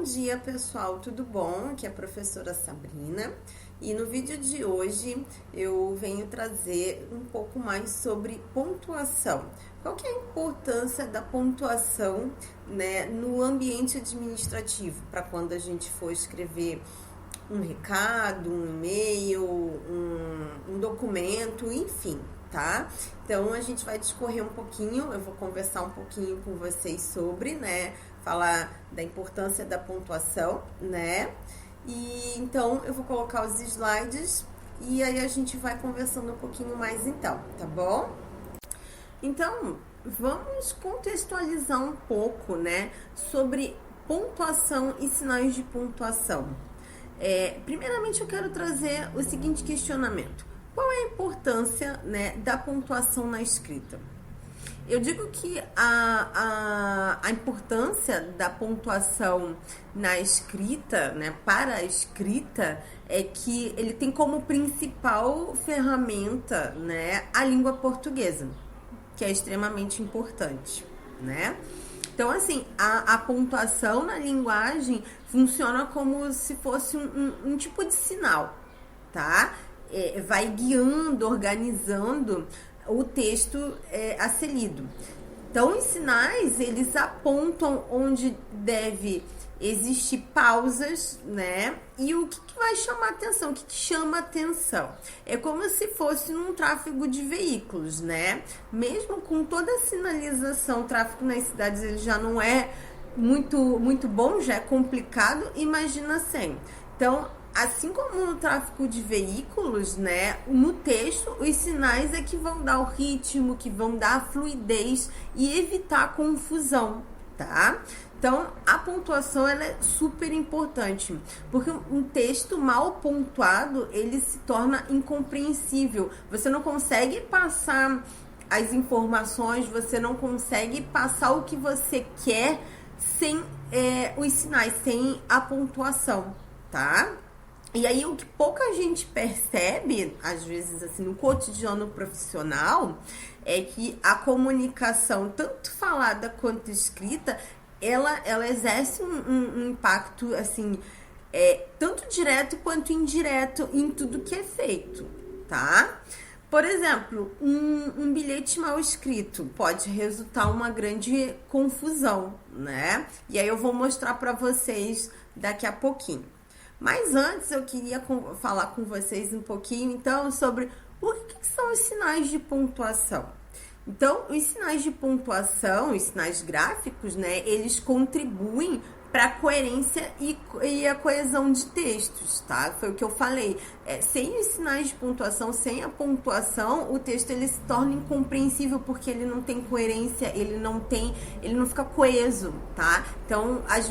dia, pessoal, tudo bom? Aqui é a professora Sabrina e no vídeo de hoje eu venho trazer um pouco mais sobre pontuação. Qual que é a importância da pontuação, né, no ambiente administrativo, para quando a gente for escrever um recado, um e-mail, um documento, enfim, tá? Então a gente vai discorrer um pouquinho, eu vou conversar um pouquinho com vocês sobre, né, falar da importância da pontuação, né? E então eu vou colocar os slides e aí a gente vai conversando um pouquinho mais então, tá bom? Então, vamos contextualizar um pouco, né, sobre pontuação e sinais de pontuação. Primeiramente eu quero trazer o seguinte questionamento: qual é a importância, né, da pontuação na escrita? Eu digo que a importância da pontuação na escrita, né, para a escrita, é que ele tem como principal ferramenta, né, a língua portuguesa, que é extremamente importante, né? Então, assim, a pontuação na linguagem funciona como se fosse um tipo de sinal, tá? Vai guiando, organizando o texto a ser lido. Então, os sinais, eles apontam onde deve existir pausas, né? E o que vai chamar atenção, o que chama atenção. É como se fosse num tráfego de veículos, né? Mesmo com toda a sinalização, o tráfego nas cidades ele já não é muito bom, já é complicado, imagina sem. Então, assim como no tráfego de veículos, né, no texto, os sinais é que vão dar o ritmo, que vão dar a fluidez e evitar a confusão, tá? Então, a pontuação ela é super importante, porque um texto mal pontuado, ele se torna incompreensível. Você não consegue passar as informações, você não consegue passar o que você quer sem os sinais, sem a pontuação, tá? E aí, o que pouca gente percebe, às vezes, assim, no cotidiano profissional, é que a comunicação, tanto falada quanto escrita, ela exerce um impacto, assim, tanto direto quanto indireto em tudo que é feito, tá? Por exemplo, um bilhete mal escrito pode resultar uma grande confusão, né? E aí eu vou mostrar para vocês daqui a pouquinho. Mas antes eu queria falar com vocês um pouquinho, então, sobre o que são os sinais de pontuação. Então, os sinais de pontuação, os sinais gráficos, né, eles contribuem para a coerência e a coesão de textos, tá? Foi o que eu falei. Sem os sinais de pontuação, sem a pontuação, o texto ele se torna incompreensível porque ele não tem coerência, ele não fica coeso, tá? Então, às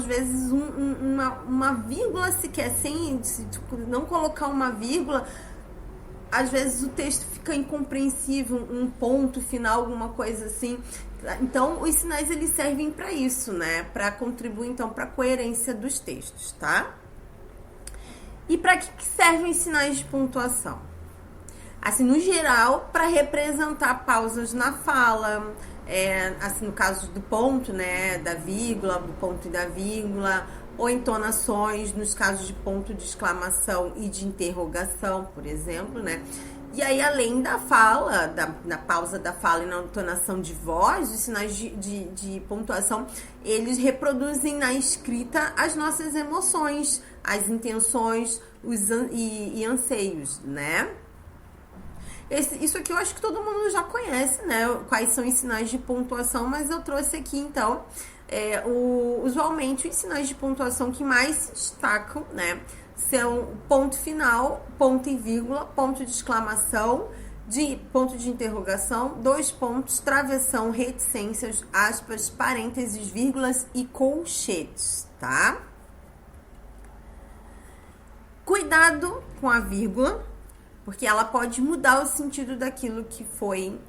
vezes uma vírgula sequer, se não colocar uma vírgula, às vezes o texto fica incompreensível, um ponto final, alguma coisa assim. Então, os sinais eles servem para isso, né? Para contribuir então para a coerência dos textos, tá? E para que servem os sinais de pontuação? Assim, no geral, para representar pausas na fala, assim, no caso do ponto, né, da vírgula, do ponto e da vírgula, ou entonações, nos casos de ponto de exclamação e de interrogação, por exemplo, né? E aí, além da fala, da pausa da fala e na entonação de voz, os sinais de pontuação, eles reproduzem na escrita as nossas emoções, as intenções e anseios, né? Isso aqui eu acho que todo mundo já conhece, né? Quais são os sinais de pontuação, mas eu trouxe aqui, então, usualmente os sinais de pontuação que mais se destacam, né? São ponto final, ponto e vírgula, ponto de exclamação, ponto de interrogação, 2 pontos, travessão, reticências, aspas, parênteses, vírgulas e colchetes, tá? Cuidado com a vírgula, porque ela pode mudar o sentido daquilo que foi,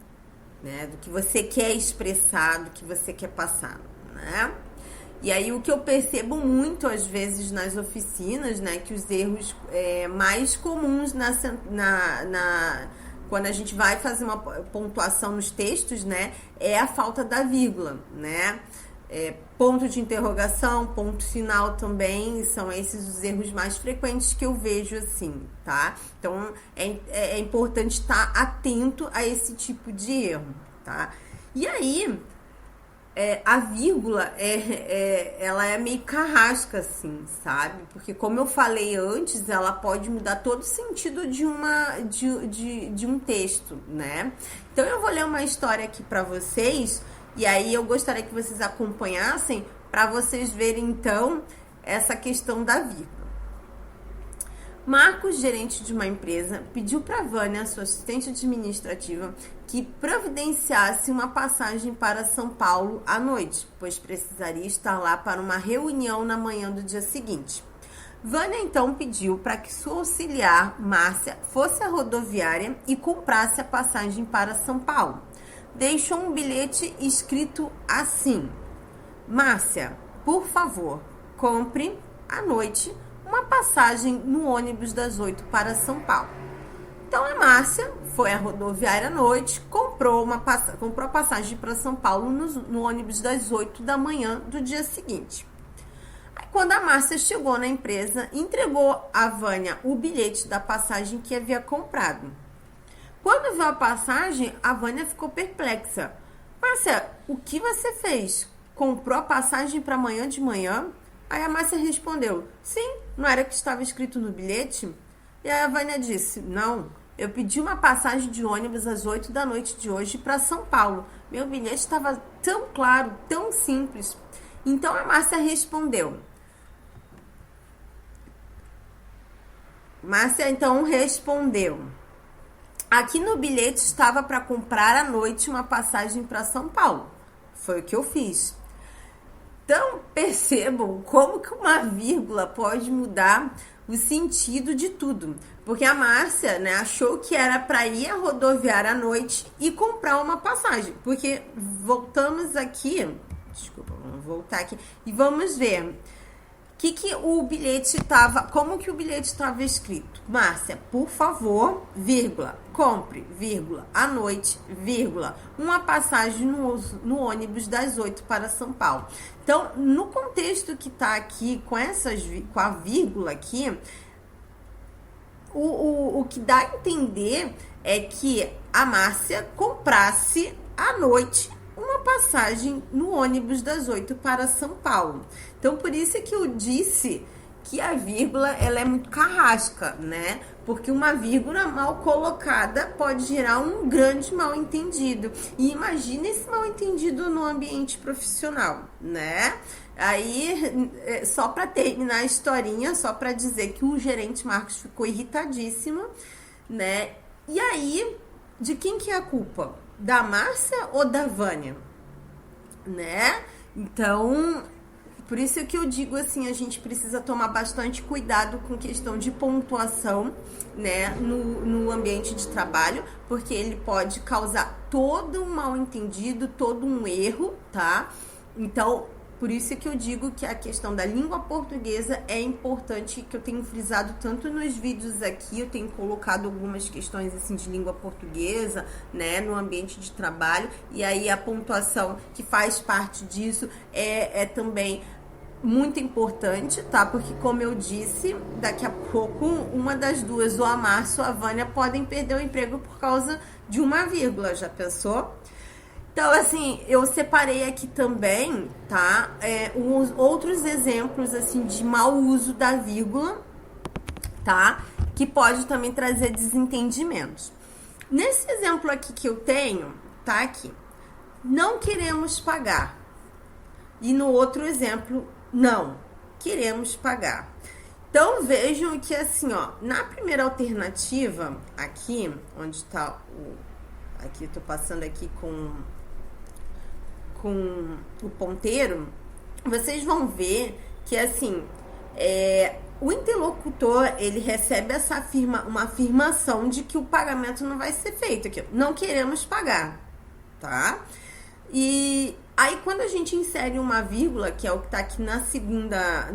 né, do que você quer expressar, do que você quer passar, né? E aí o que eu percebo muito às vezes nas oficinas, né, que os erros mais comuns quando a gente vai fazer uma pontuação nos textos, né, é a falta da vírgula, né? ponto de interrogação, ponto final também, são esses os erros mais frequentes que eu vejo assim, tá? Então, é importante estar atento a esse tipo de erro, tá? E aí, a vírgula, ela é meio carrasca, assim, sabe? Porque, como eu falei antes, ela pode mudar todo o sentido de um texto, né? Então, eu vou ler uma história aqui pra vocês, e aí eu gostaria que vocês acompanhassem para vocês verem, então, essa questão da vírgula. Marcos, gerente de uma empresa, pediu para Vânia, sua assistente administrativa, que providenciasse uma passagem para São Paulo à noite, pois precisaria estar lá para uma reunião na manhã do dia seguinte. Vânia então pediu para que sua auxiliar, Márcia, fosse à rodoviária e comprasse a passagem para São Paulo. Deixou um bilhete escrito assim: Márcia, por favor, compre à noite uma passagem no ônibus das 8 para São Paulo. Então a Márcia foi à rodoviária à noite, comprou a passagem para São Paulo no ônibus das 8 da manhã do dia seguinte. Aí, quando a Márcia chegou na empresa, entregou a Vânia o bilhete da passagem que havia comprado. Quando viu a passagem, a Vânia ficou perplexa. Márcia, o que você fez? Comprou a passagem para amanhã de manhã? Aí a Márcia respondeu: sim, não era o que estava escrito no bilhete? E aí a Vânia disse: não, eu pedi uma passagem de ônibus às 8 da noite de hoje para São Paulo. Meu bilhete estava tão claro, tão simples. Então a Márcia respondeu: aqui no bilhete estava para comprar à noite uma passagem para São Paulo. Foi o que eu fiz. Então, percebam como que uma vírgula pode mudar o sentido de tudo. Porque a Márcia, né, achou que era para ir à rodoviária à noite e comprar uma passagem. Porque voltamos aqui, vamos voltar aqui e vamos ver como que o bilhete estava escrito. Márcia, por favor, vírgula, compre, vírgula, à noite, vírgula, uma passagem no ônibus das 8 para São Paulo. Então, no contexto que está aqui, com a vírgula aqui, o que dá a entender é que a Márcia comprasse à noite uma passagem no ônibus das 8 para São Paulo. Então, por isso é que eu disse que a vírgula ela é muito carrasca, né? Porque uma vírgula mal colocada pode gerar um grande mal-entendido. E imagina esse mal-entendido no ambiente profissional, né? Aí, só para terminar a historinha, só para dizer que o gerente Marcos ficou irritadíssimo, né? E aí, de quem que é a culpa? Da Márcia ou da Vânia? Né? Então, por isso que eu digo assim, a gente precisa tomar bastante cuidado com questão de pontuação, né, no ambiente de trabalho, porque ele pode causar todo um mal-entendido, todo um erro, tá? Então, por isso que eu digo que a questão da língua portuguesa é importante, que eu tenho frisado tanto nos vídeos aqui, eu tenho colocado algumas questões assim de língua portuguesa, né, no ambiente de trabalho, e aí a pontuação que faz parte disso é também muito importante, tá? Porque, como eu disse, daqui a pouco uma das duas, ou a Márcia ou a Vânia, podem perder o emprego por causa de uma vírgula, já pensou? Então, assim, eu separei aqui também, tá? Outros exemplos, assim, de mau uso da vírgula, tá? Que pode também trazer desentendimentos. Nesse exemplo aqui que eu tenho, tá aqui: não queremos pagar. E no outro exemplo, não queremos pagar. Então, vejam que, assim, ó, na primeira alternativa, aqui, onde tá aqui, eu tô passando aqui com o ponteiro, vocês vão ver que, assim, o interlocutor, ele recebe uma afirmação de que o pagamento não vai ser feito aqui. Não queremos pagar, tá? E aí, quando a gente insere uma vírgula, que é o que tá aqui na segunda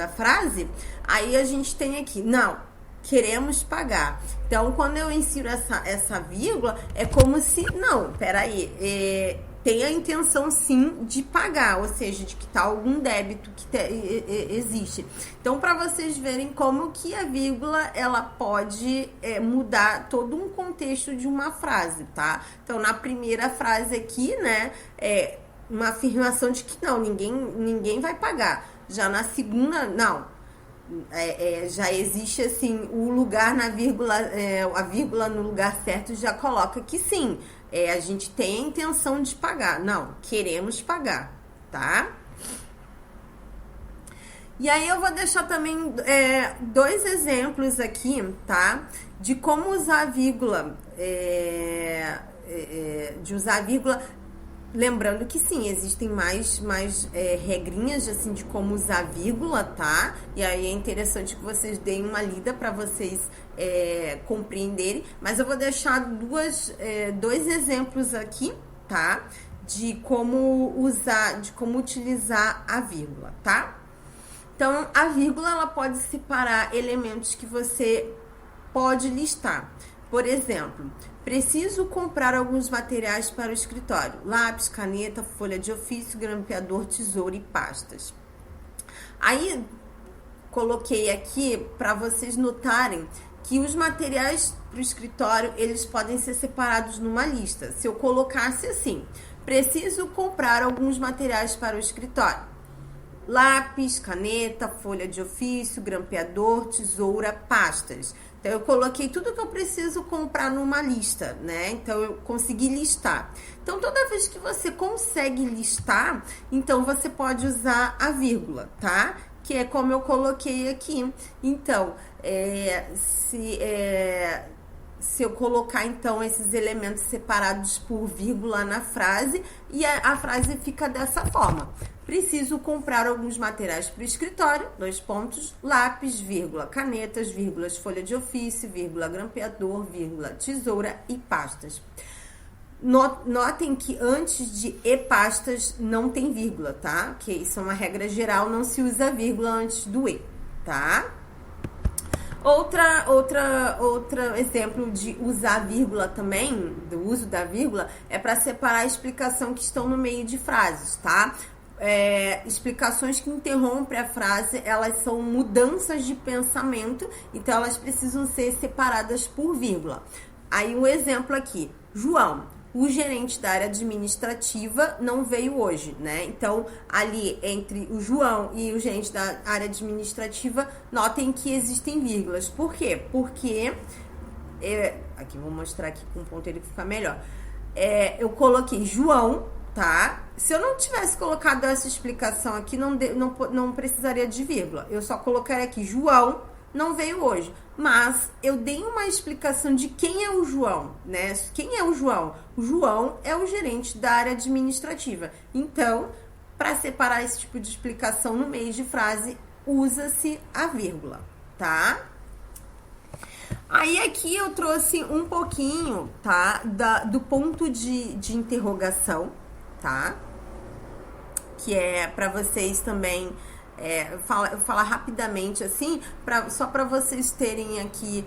frase, aí a gente tem aqui, não queremos pagar. Então, quando eu insiro essa vírgula, é como se, não, peraí, tem a intenção sim de pagar, ou seja, de quitar algum débito que existe. Então, para vocês verem como que a vírgula ela pode mudar todo um contexto de uma frase, tá? Então, na primeira frase aqui, né, é uma afirmação de que não, ninguém vai pagar. Já na segunda, não. Já existe assim o lugar na vírgula, a vírgula no lugar certo já coloca que sim, a gente tem a intenção de pagar, não, queremos pagar, tá? E aí eu vou deixar também 2 exemplos aqui, tá? De como usar a vírgula, de usar a vírgula. Lembrando que sim, existem mais regrinhas assim, de como usar vírgula, tá? E aí é interessante que vocês deem uma lida para vocês compreenderem. Mas eu vou deixar 2 exemplos aqui, tá? De como usar, de como utilizar a vírgula, tá? Então, a vírgula ela pode separar elementos que você pode listar. Por exemplo, preciso comprar alguns materiais para o escritório: lápis, caneta, folha de ofício, grampeador, tesoura e pastas. Aí, coloquei aqui para vocês notarem que os materiais para o escritório, eles podem ser separados numa lista. Se eu colocasse assim, preciso comprar alguns materiais para o escritório: lápis, caneta, folha de ofício, grampeador, tesoura, pastas. Então, eu coloquei tudo que eu preciso comprar numa lista, né? Então, eu consegui listar. Então, toda vez que você consegue listar, então, você pode usar a vírgula, tá? Que é como eu coloquei aqui. Então, se eu colocar, então, esses elementos separados por vírgula na frase, e a frase fica dessa forma: preciso comprar alguns materiais para o escritório, : lápis, vírgula, canetas, vírgulas, folha de ofício, vírgula, grampeador, vírgula, tesoura e pastas. Notem que antes de e pastas não tem vírgula, tá? Que isso é uma regra geral, não se usa vírgula antes do e, tá? Outro exemplo de usar vírgula também, do uso da vírgula, é para separar a explicação que estão no meio de frases, tá? Explicações que interrompem a frase, elas são mudanças de pensamento, então elas precisam ser separadas por vírgula. Aí um exemplo aqui: João, o gerente da área administrativa, não veio hoje, né? Então, ali entre o João e o gerente da área administrativa, notem que existem vírgulas. Por quê? Porque, aqui vou mostrar aqui com um ponteiro que fica melhor. Eu coloquei João, tá? Se eu não tivesse colocado essa explicação aqui, não precisaria de vírgula. Eu só colocaria aqui: João não veio hoje. Mas eu dei uma explicação de quem é o João, né? Quem é o João? O João é o gerente da área administrativa. Então, para separar esse tipo de explicação no meio de frase, usa-se a vírgula, tá? Aí aqui eu trouxe um pouquinho, tá? Do ponto de interrogação, tá? Que é para vocês também falar rapidamente assim, só para vocês terem aqui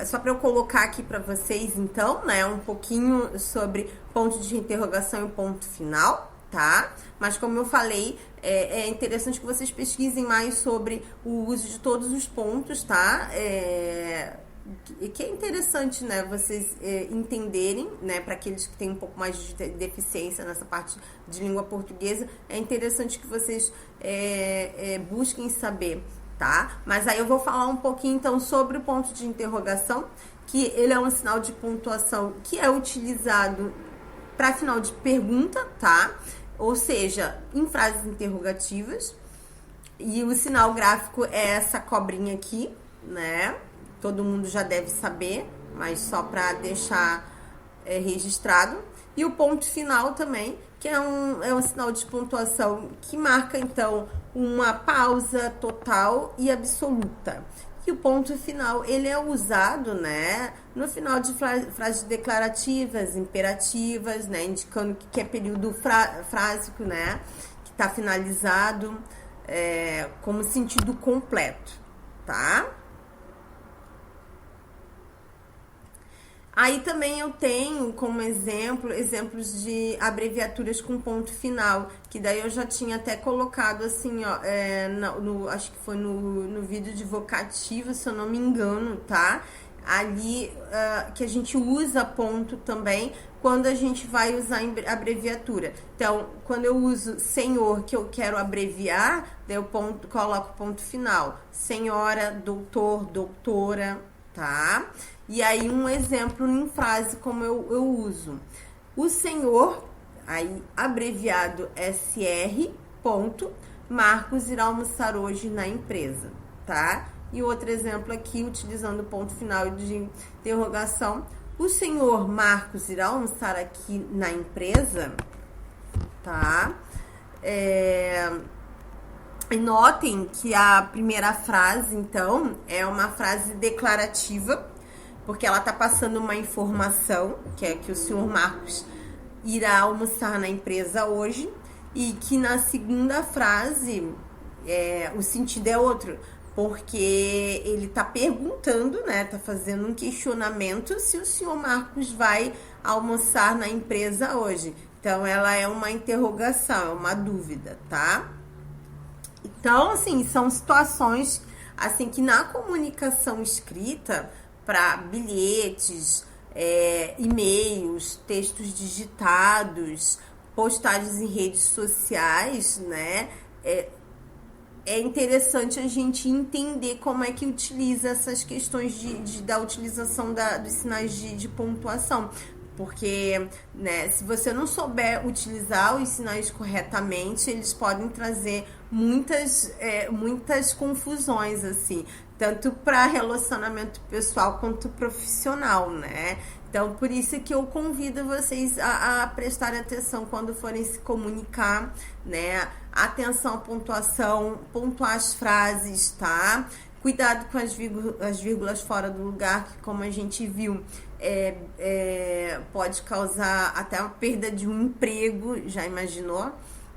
só para eu colocar aqui para vocês então, né, um pouquinho sobre ponto de interrogação e ponto final, tá? Mas como eu falei, é interessante que vocês pesquisem mais sobre o uso de todos os pontos, tá? Que é interessante, né, vocês entenderem, né, para aqueles que têm um pouco mais de deficiência nessa parte de língua portuguesa, é interessante que vocês busquem saber, tá? Mas aí eu vou falar um pouquinho, então, sobre o ponto de interrogação, que ele é um sinal de pontuação que é utilizado para final de pergunta, tá? Ou seja, em frases interrogativas, e o sinal gráfico é essa cobrinha aqui, né? Todo mundo já deve saber, mas só para deixar registrado. E o ponto final também, que é um sinal de pontuação que marca, então, uma pausa total e absoluta. E o ponto final, ele é usado, né, no final de frases declarativas, imperativas, né, indicando que é período frásico, né, que está finalizado, como sentido completo, tá? Aí também eu tenho como exemplos de abreviaturas com ponto final, que daí eu já tinha até colocado assim, ó, acho que foi no vídeo de vocativo, se eu não me engano, tá? Ali que a gente usa ponto também quando a gente vai usar abreviatura. Então, quando eu uso senhor, que eu quero abreviar, daí eu coloco ponto final. Senhora, doutor, doutora, tá? E aí um exemplo em frase como eu uso. O senhor, aí abreviado SR, ponto, Marcos irá almoçar hoje na empresa, tá? E outro exemplo aqui, utilizando ponto final de interrogação. O senhor Marcos irá almoçar aqui na empresa, tá? E notem que a primeira frase, então, é uma frase declarativa, porque ela tá passando uma informação, que é que o senhor Marcos irá almoçar na empresa hoje, e que na segunda frase o sentido é outro, porque ele tá perguntando, né, tá fazendo um questionamento se o senhor Marcos vai almoçar na empresa hoje. Então ela é uma interrogação, é uma dúvida, tá? Então, assim, são situações assim que na comunicação escrita, para bilhetes, e-mails, textos digitados, postagens em redes sociais, né? É interessante a gente entender como é que utiliza essas questões da utilização dos sinais de pontuação. Porque, né, se você não souber utilizar os sinais corretamente, eles podem trazer muitas confusões, assim, tanto para relacionamento pessoal quanto profissional, né? Então, por isso que eu convido vocês a prestarem atenção quando forem se comunicar, né? Atenção à pontuação, pontuar as frases, tá? Cuidado com as vírgulas fora do lugar, que como a gente viu, pode causar até uma perda de um emprego, já imaginou?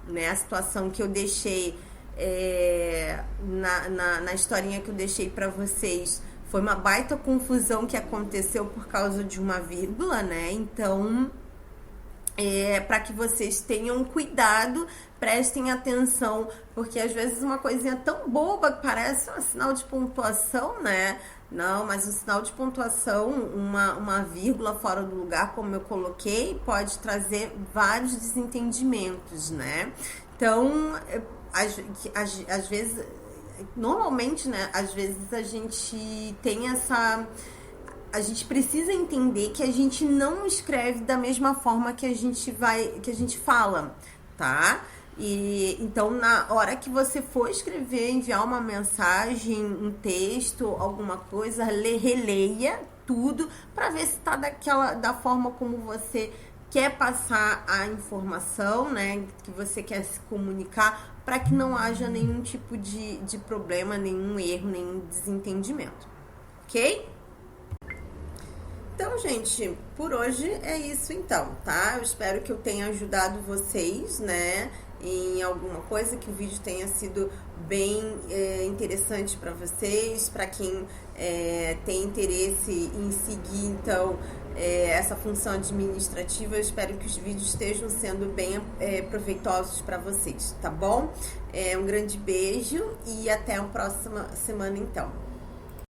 Né? A situação que eu deixei na historinha que eu deixei para vocês foi uma baita confusão que aconteceu por causa de uma vírgula, né? Então, para que vocês tenham cuidado, prestem atenção, porque às vezes uma coisinha tão boba que parece um sinal de pontuação, né? Não, mas o sinal de pontuação, uma vírgula fora do lugar, como eu coloquei, pode trazer vários desentendimentos, né? Então, às vezes, normalmente, né? Às vezes a gente tem a gente precisa entender que a gente não escreve da mesma forma que a gente fala, tá? E então, na hora que você for escrever, enviar uma mensagem, um texto, alguma coisa, releia tudo para ver se tá da forma como você quer passar a informação, né? Que você quer se comunicar, para que não haja nenhum tipo de problema, nenhum erro, nenhum desentendimento, ok? Então, gente, por hoje é isso então, tá? Eu espero que eu tenha ajudado vocês, né, em alguma coisa, que o vídeo tenha sido bem interessante para vocês, para quem tem interesse em seguir, então, essa função administrativa. Eu espero que os vídeos estejam sendo bem proveitosos para vocês, tá bom? Um grande beijo e até a próxima semana, então.